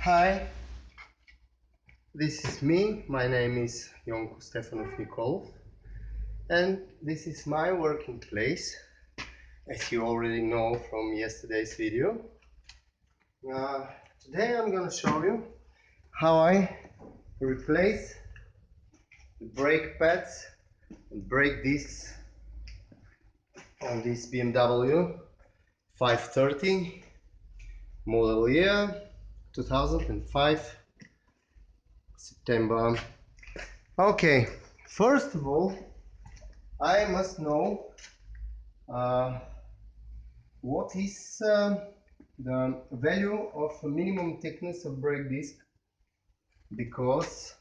Hi, this is me. My name is Jonko Stefanov Nikolov, and this is my working place, as you already know from yesterday's video. Today I'm going to show you how I replace the brake pads and brake discs on this BMW 530 model year 2005 September. Okay, first of all, I must know what is the value of minimum thickness of brake disc, because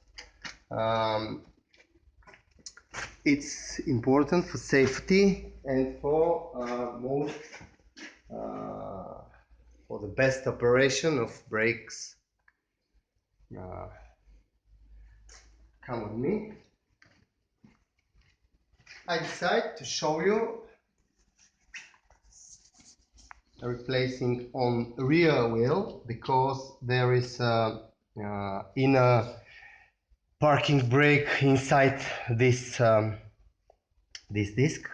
it's important for safety and for the best operation of brakes. Come with me. I decide to show you replacing on rear wheel, because there is inner parking brake inside this this disc.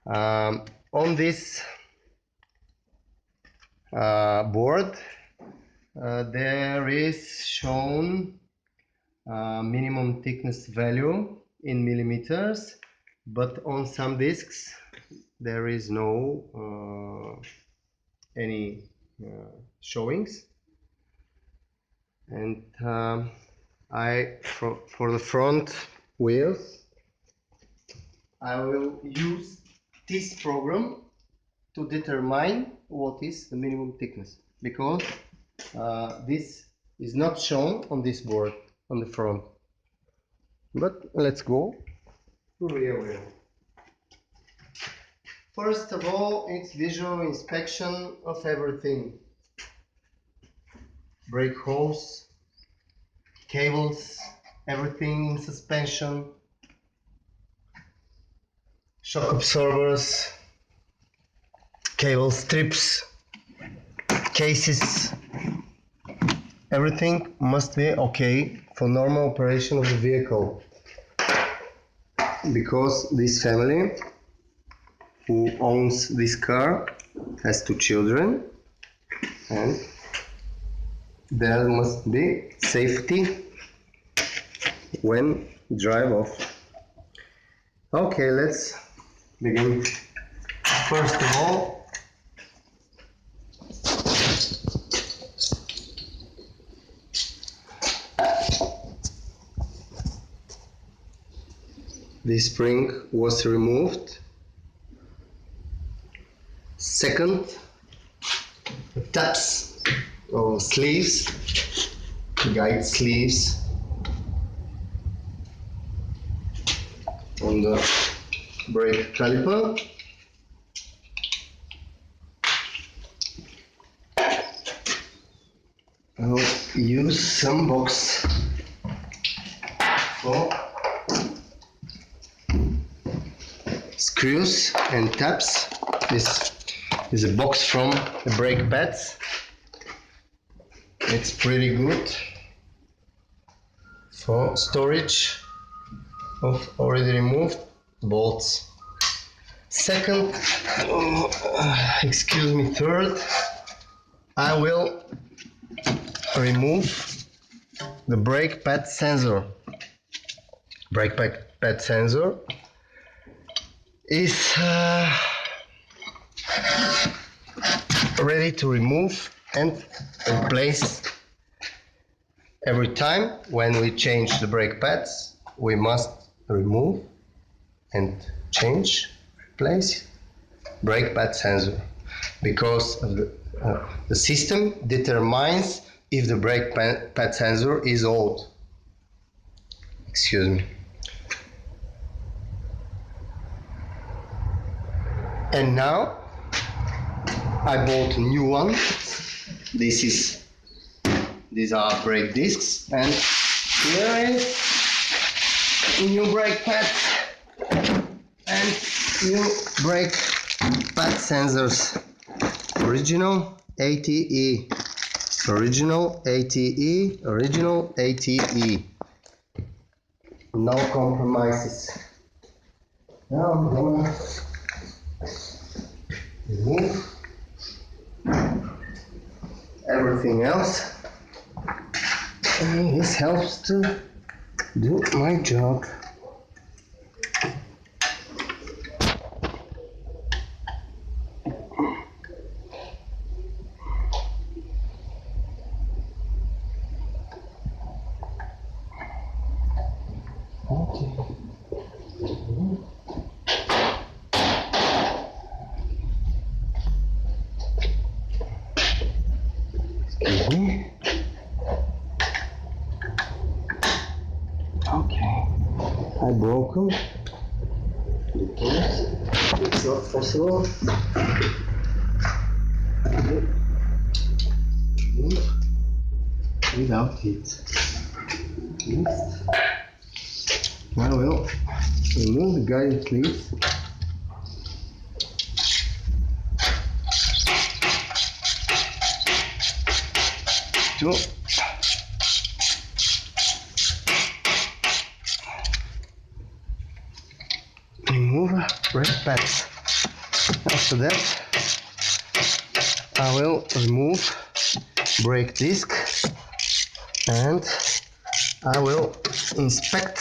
On this board there is shown minimum thickness value in millimeters, but on some discs there is no any showings, and for the front wheels I will use this program to determine what is the minimum thickness, because this is not shown on this board on the front. But let's go to rear wheel. First of all, it's visual inspection of everything: brake hose, cables, everything in suspension, shock absorbers, cable strips, cases. Everything must be okay for normal operation of the vehicle, because this family who owns this car has 2 children, and there must be safety when drive off. Okay, let's begin. First of all, this spring was removed. Second, the tabs or sleeves, guide sleeves on the brake caliper. I'll use some box for screws and tabs. This is a box from the brake pads. It's pretty good for storage of already removed bolts. Second, third, I will remove the brake pad sensor. Brake pad sensor is ready to remove and replace. Every time when we change the brake pads, we must remove and change, replace brake pad sensor, because of the system determines if the brake pad sensor is old. Excuse me. And now I bought a new one. These are brake discs, and here is new brake pads and new brake pad sensors. Original ATE. Original ATE, original ATE. No compromises. Now I'm gonna remove everything else, and this helps to do my job. Okay. Excuse me. Okay. I broke them because it's not possible without it. Next, I will remove the guiding sleeves. To remove brake pads. After that, I will remove brake disc and I will inspect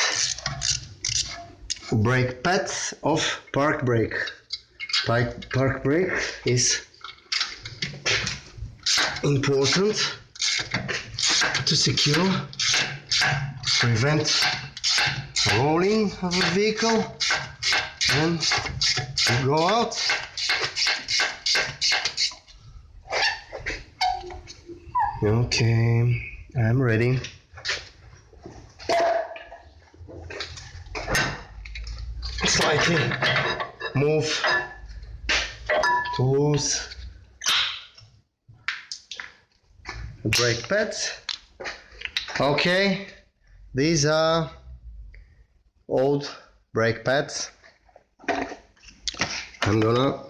brake pads of park brake. Park brake is important to secure, prevent rolling of the vehicle and you go out. Okay, I'm ready. Slightly move to loose the brake pads. Okay, these are old brake pads. I'm gonna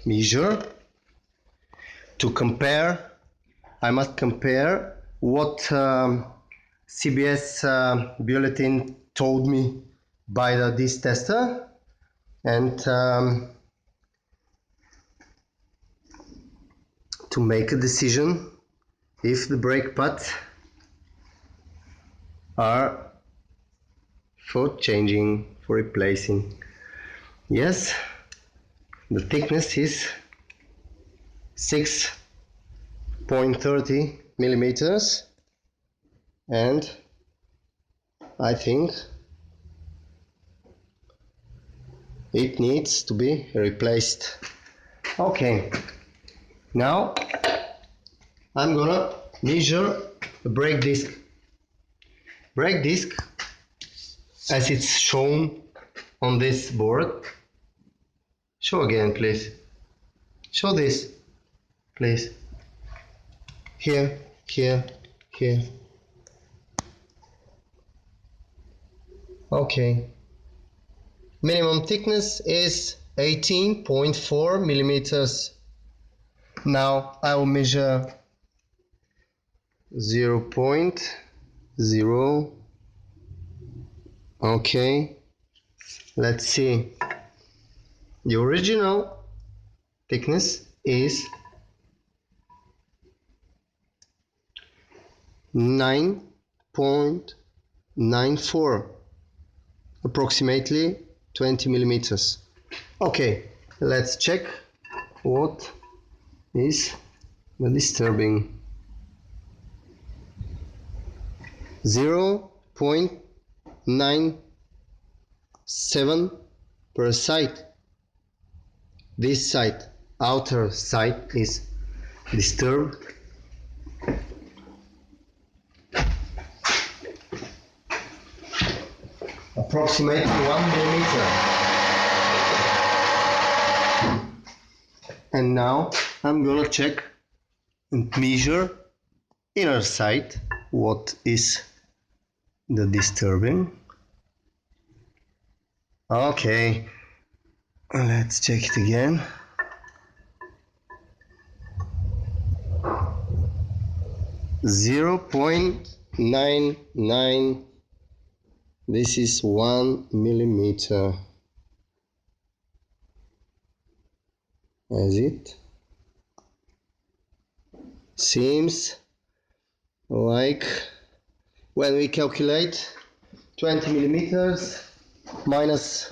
measure to compare. I must compare what CBS bulletin told me by the disc tester and to make a decision if the brake pads are for changing, for replacing. Yes, the thickness is 6.30 millimeters and I think it needs to be replaced. Okay, now I'm gonna measure the brake disc. Brake disc, as it's shown on this board. Show again, please. Show this, please. Here, here, here. Okay. Minimum thickness is 18.4 millimeters. Now I will measure 0.0. Okay. Let's see. The original thickness is 9.94, approximately 20 millimeters. Okay, let's check what is the disturbing. 0.97 per side. This side, outer side, is disturbed. Approximately 1 millimeter. And now I'm gonna check and measure inner side. What is the disturbing? Okay, let's check it again. 0.99. This is 1 millimeter. As it seems like when we calculate 20 millimeters minus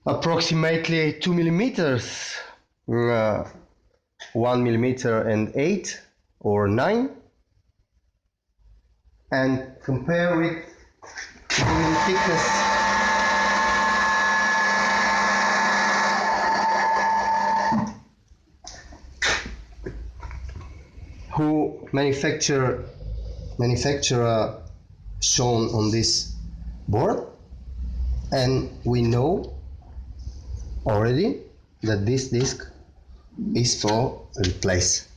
approximately 2 millimeters, 1 millimeter and 8 or 9, and compare with the thickness who manufacturer shown on this board, and we know already that this disc is for replace.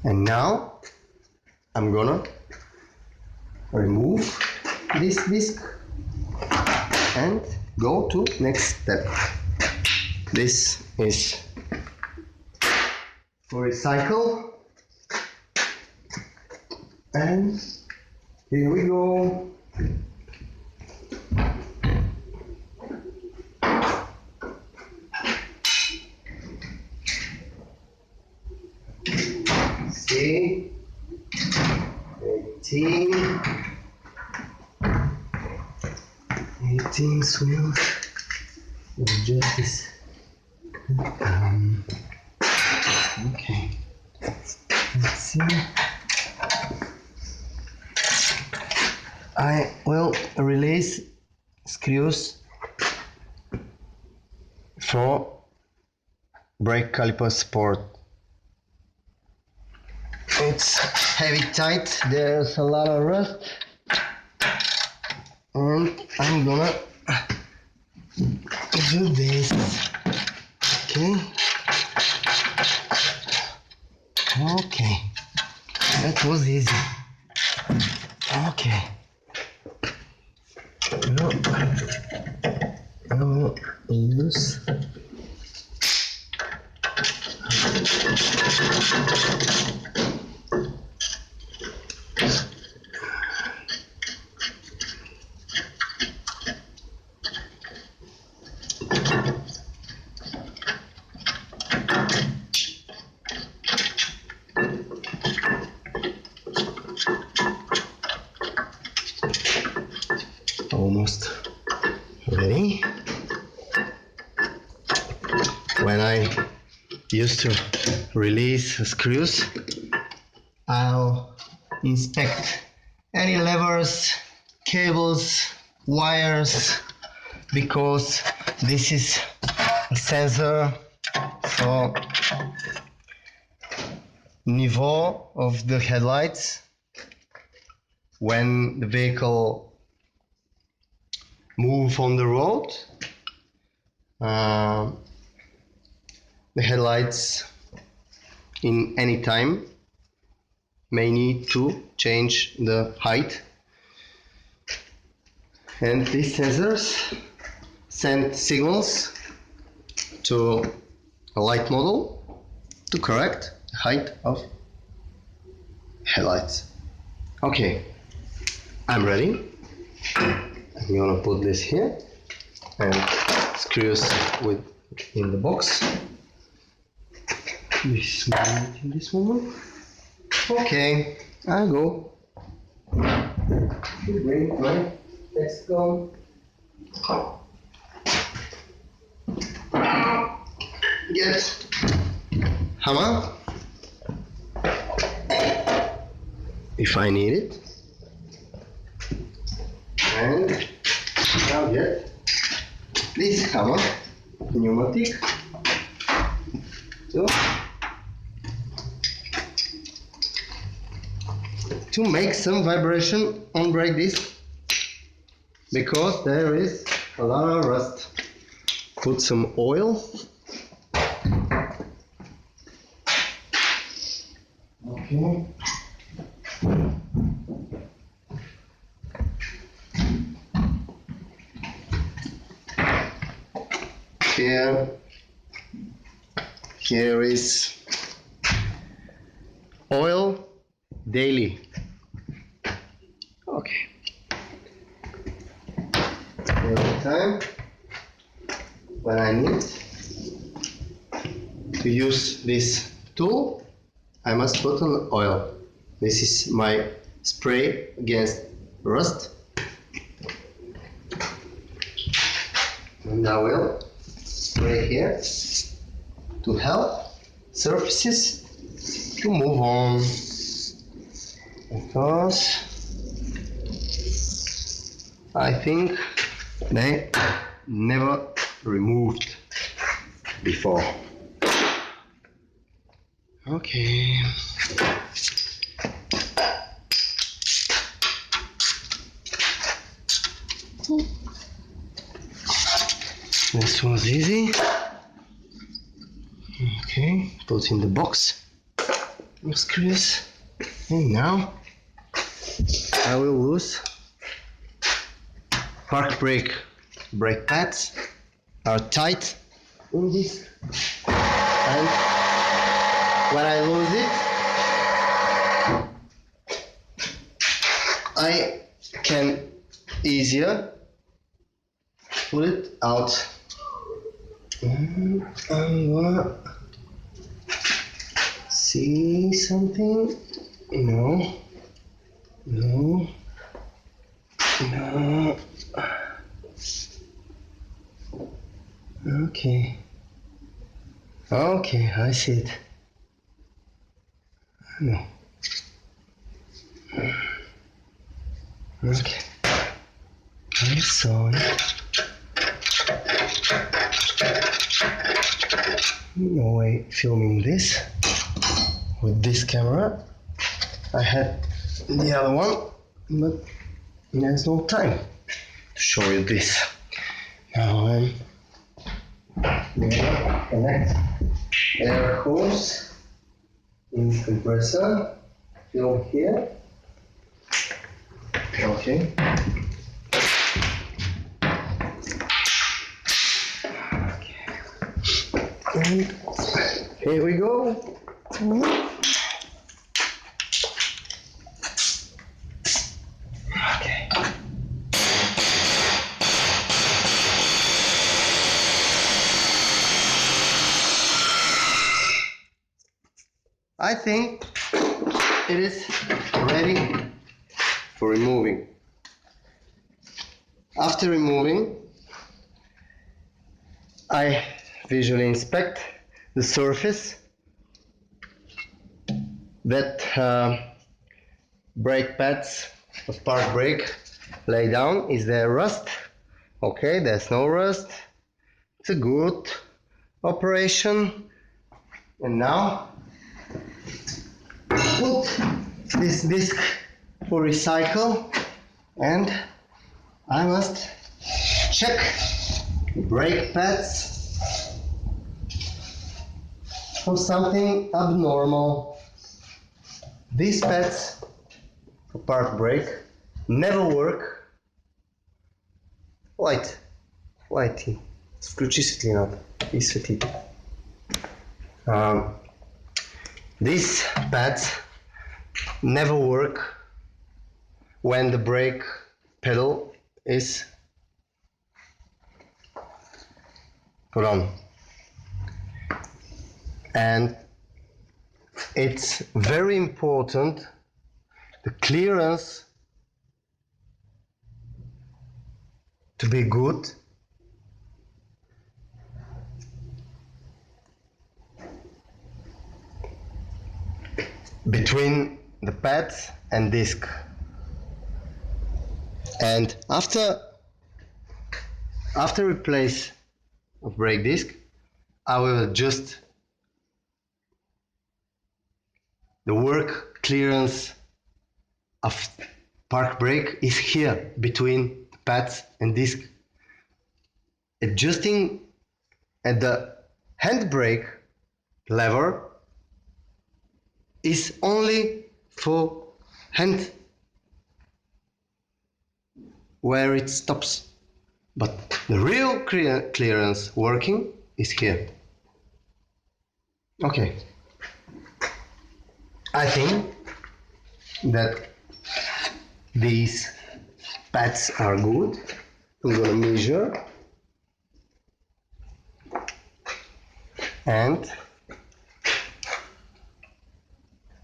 And now I'm gonna remove this disc and go to next step. This is for recycle, and here we go. See, 18 swirls. Adjust this. Okay. Let's see. I will release screws for brake caliper support. It's heavy tight, there's a lot of rust, and I'm gonna do this. Okay, that was easy. Okay, now I will use almost ready. When I used to release screws, I'll inspect any levers, cables, wires, because this is a sensor for niveau of the headlights. When the vehicle move on the road, the headlights in any time may need to change the height, and these sensors send signals to a light model to correct the height of headlights. Okay, I'm ready. I'm gonna put this here and screws in the box. This one. Okay, I'll go. Let's go. Get hammer if I need it, and I'll get this hammer, pneumatic, to make some vibration on brake disc, because there is a lot of rust. Put some oil. Okay. Here is oil daily. Okay. Every time when I need to use this tool, I must put on oil. This is my spray against rust. And I will spray here to help surfaces to move on, because I think they never removed before. Okay. This was easy. Okay, put in the box of screws, and now I will lose park brake pads are tight in this, and when I lose it, I can easier pull it out. I'm gonna see something. No. Okay, I see it. No. Okay, I saw it. No way filming this with this camera. I had the other one, but there's no time to show you this. Now I'm gonna connect air hose in compressor. Film here. Okay. And here we go. Okay. I think it is ready for removing. After removing, I visually inspect the surface that brake pads of park brake lay down. Is there rust? Okay, there's no rust. It's a good operation. And now put this disc for recycle, and I must check brake pads for something abnormal. These pads for park brake never work. Lighty. Включи светлината и светите. These pads never work when the brake pedal is put on, and it's very important the clearance to be good between the pads and disc. And after replace of brake disc, I will adjust the work clearance of park brake is here between the pads and disc. Adjusting at the handbrake lever is only for hand where it stops, but the real clearance working is here. Okay, I think that these pads are good. I'm gonna measure, and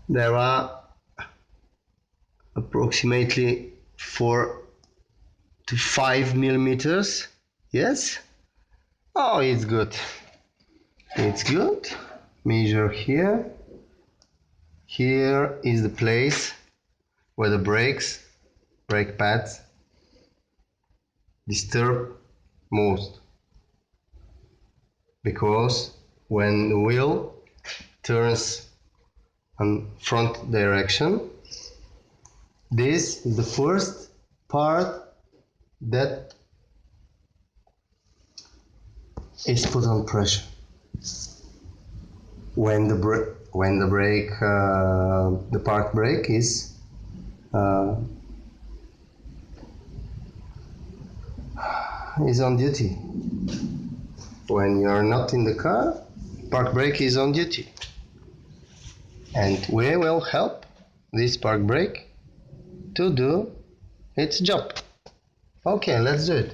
there are approximately 4 to 5 millimeters. Yes? Oh, it's good. It's good. Measure here. Here is the place where the brake pads disturb most, because when the wheel turns in front direction, this is the first part that is put on pressure. When the brake, the park brake is on duty. When you are not in the car, park brake is on duty, and we will help this park brake to do its job. Okay, let's do it.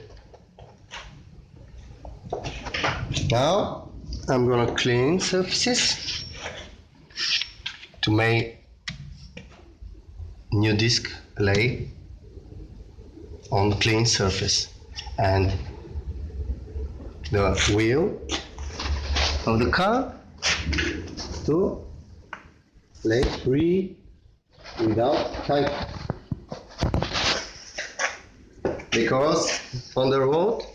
Now I'm gonna clean surfaces to make new disc lay on clean surface, and the wheel of the car to lay free without tight, because on the road,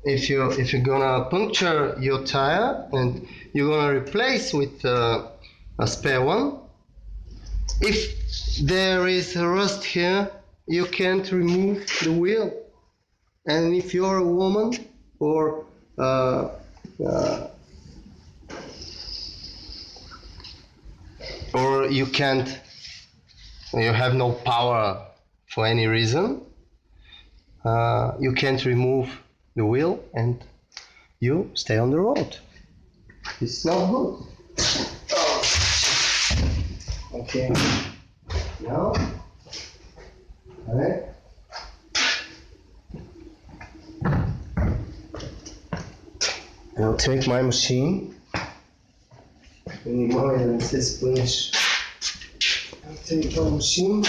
if you're gonna puncture your tire and you're gonna replace with a spare one, if there is a rust here, you can't remove the wheel. And if you're a woman, or you can't, you have no power for any reason, you can't remove the wheel and you stay on the road. It's not good. Okay, now, alright. I'll take my machine. Anymore than this finish. I'll take my machine.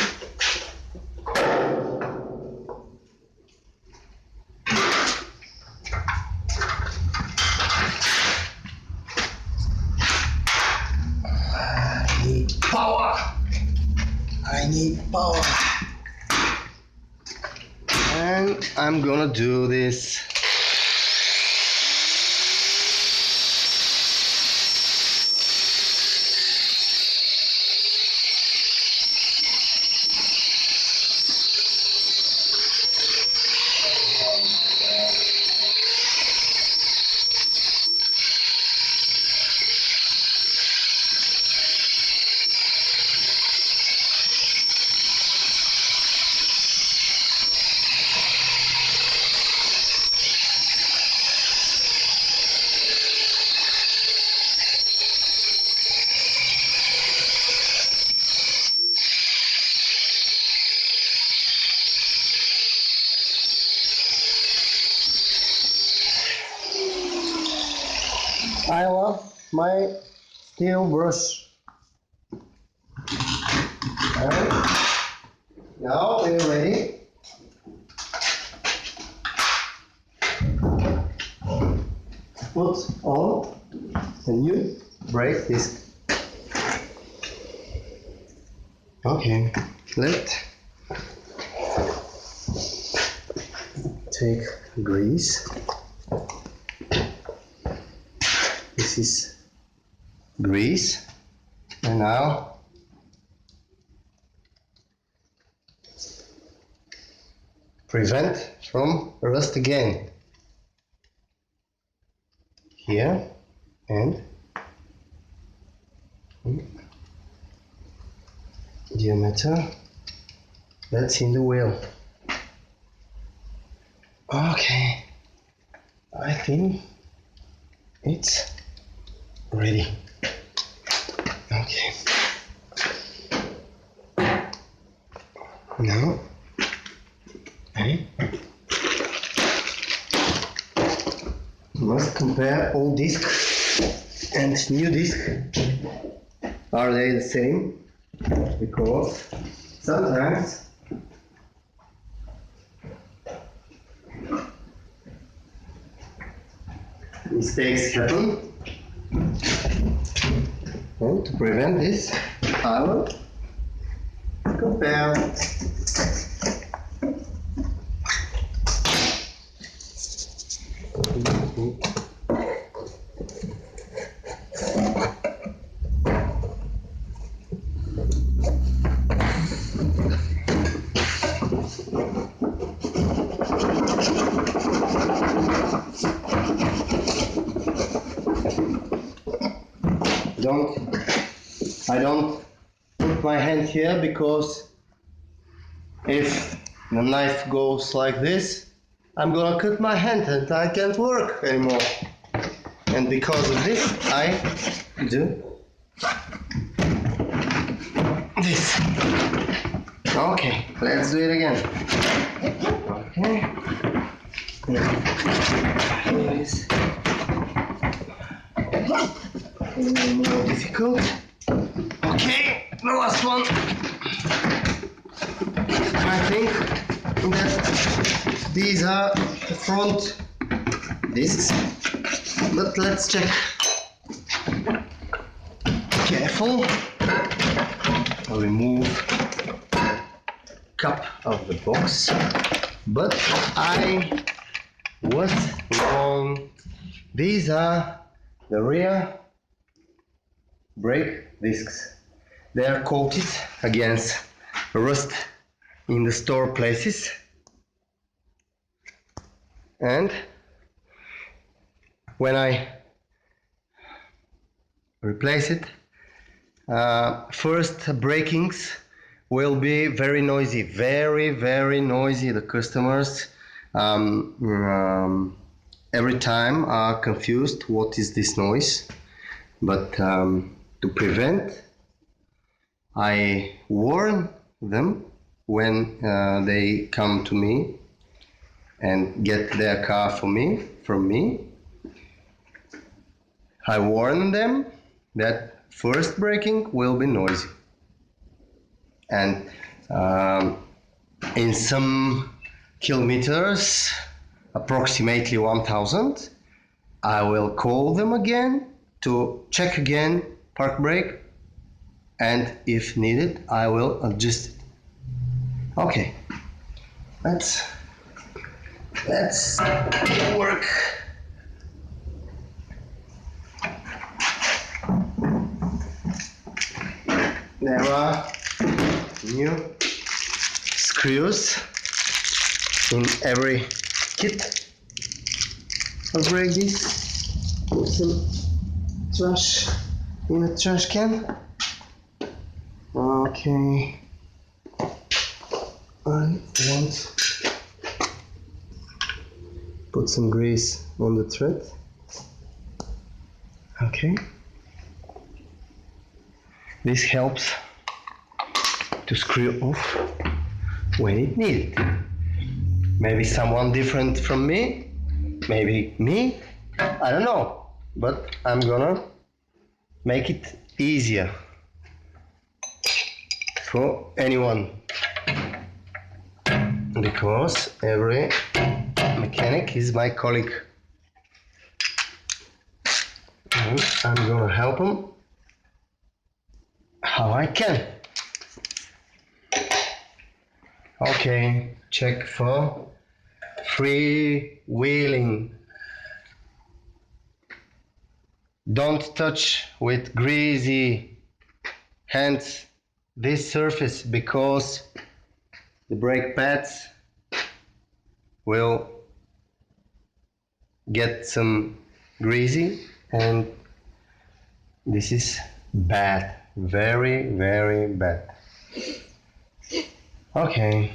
I need power. And I'm gonna do this. I love my steel brush. Alright. Now we're ready. Put on a new brake disc. Okay, let's take grease. This is grease, and now prevent from rust again. Here and diameter. That's in the wheel. Okay, I think it's ready. Okay. Now, okay. Must compare old disc and new disc. Are they the same? Because sometimes mistakes happen. And to prevent this, I will compare. I don't put my hand here because if the knife goes like this, I'm gonna cut my hand and I can't work anymore. And because of this, I do this. Okay, let's do it again. Okay. This more difficult. Okay, the last one. I think that these are the front discs, but let's check. Careful. I'll remove the cup of the box, but I was wrong. These are the rear brake discs. They are coated against rust in the store places, and when I replace it, first brakings will be very noisy, very noisy. The customers every time are confused what is this noise, but to prevent, I warn them when they come to me and get their car from me. I warn them that first braking will be noisy, and in some kilometers, approximately 1000, I will call them again to check again park brake, and if needed I will adjust it. Okay, let's work. There are new screws in every kit of brake discs. Put some trash in a trash can. Okay, I want put some grease on the thread. Okay, this helps to screw off when it needed. Maybe someone different from me, maybe me, I don't know, but I'm gonna make it easier for anyone, because every mechanic is my colleague, and I'm gonna help him how I can. Okay, check for freewheeling. Don't touch with greasy hands this surface, because the brake pads will get some greasy, and this is bad, very bad. Okay.